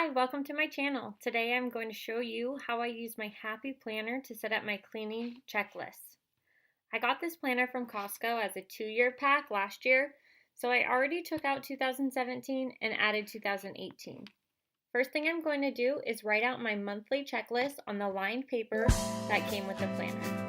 Hi, welcome to my channel. Today I'm going to show you how I use my Happy Planner to set up my cleaning checklist. I got this planner from Costco as a 2-year pack last year, so I already took out 2017 and added 2018. First thing I'm going to do is write out my monthly checklist on the lined paper that came with the planner.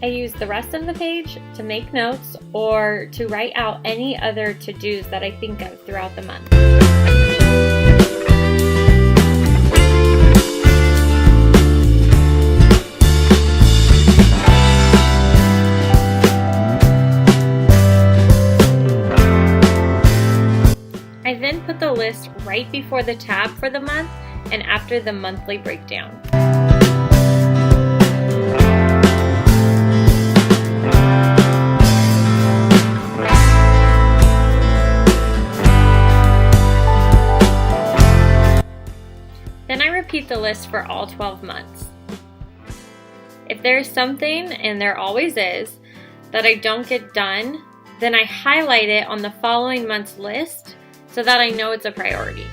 I use the rest of the page to make notes or to write out any other to-dos that I think of throughout the month. I then put the list right before the tab for the month and after the monthly breakdown. Then I repeat the list for all 12 months. If there is something, and there always is, that I don't get done, then I highlight it on the following month's list so that I know it's a priority.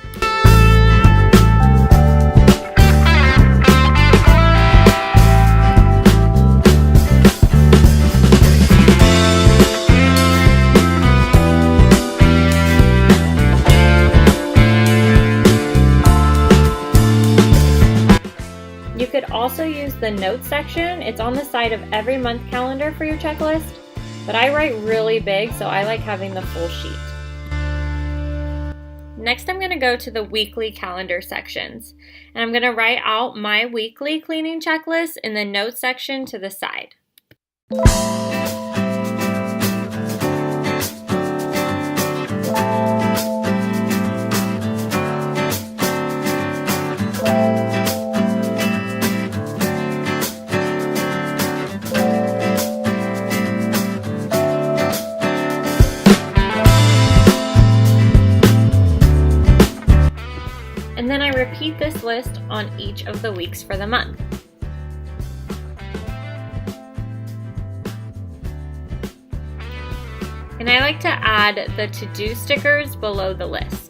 You could also use the notes section. It's on the side of every month calendar for your checklist, but I write really big, so I like having the full sheet. Next, I'm going to go to the weekly calendar sections, and I'm going to write out my weekly cleaning checklist in the notes section to the side. And then I repeat this list on each of the weeks for the month. And I like to add the to-do stickers below the list.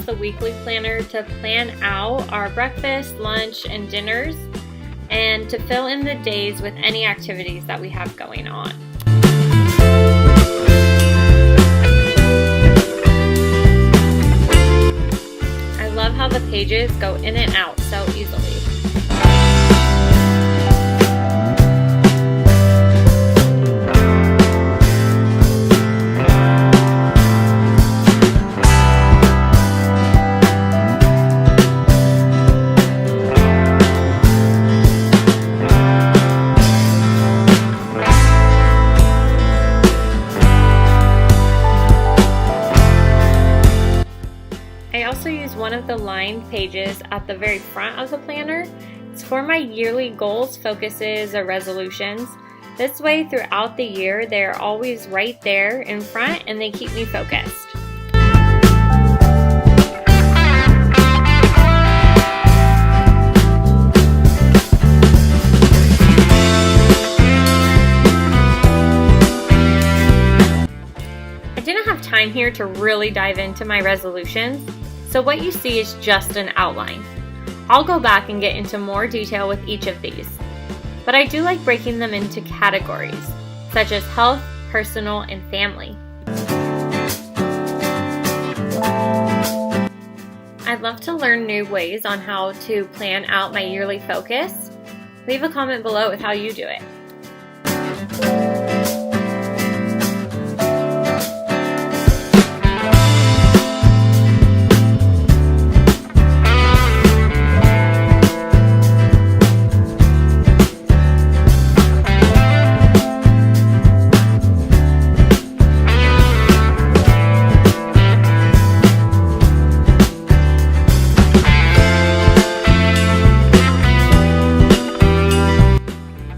The weekly planner to plan out our breakfast, lunch, and dinners, and to fill in the days with any activities that we have going on. I love how the pages go in and out so easily. one of the lined pages at the very front of the planner. It's for my yearly goals, focuses, or resolutions. This way, throughout the year, they're always right there in front and they keep me focused. I didn't have time here to really dive into my resolutions, so what you see is just an outline. I'll go back and get into more detail with each of these, but I do like breaking them into categories, such as health, personal, and family. I'd love to learn new ways on how to plan out my yearly focus. Leave a comment below with how you do it.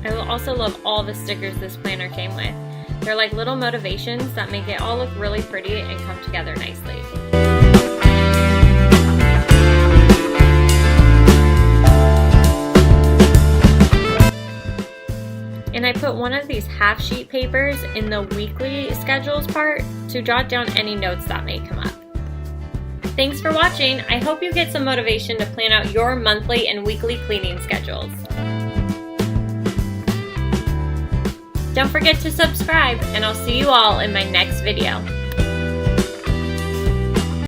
I also love all the stickers this planner came with. They're like little motivations that make it all look really pretty and come together nicely. And I put one of these half sheet papers in the weekly schedules part to jot down any notes that may come up. Thanks for watching. I hope you get some motivation to plan out your monthly and weekly cleaning schedules. Don't forget to subscribe, and I'll see you all in my next video.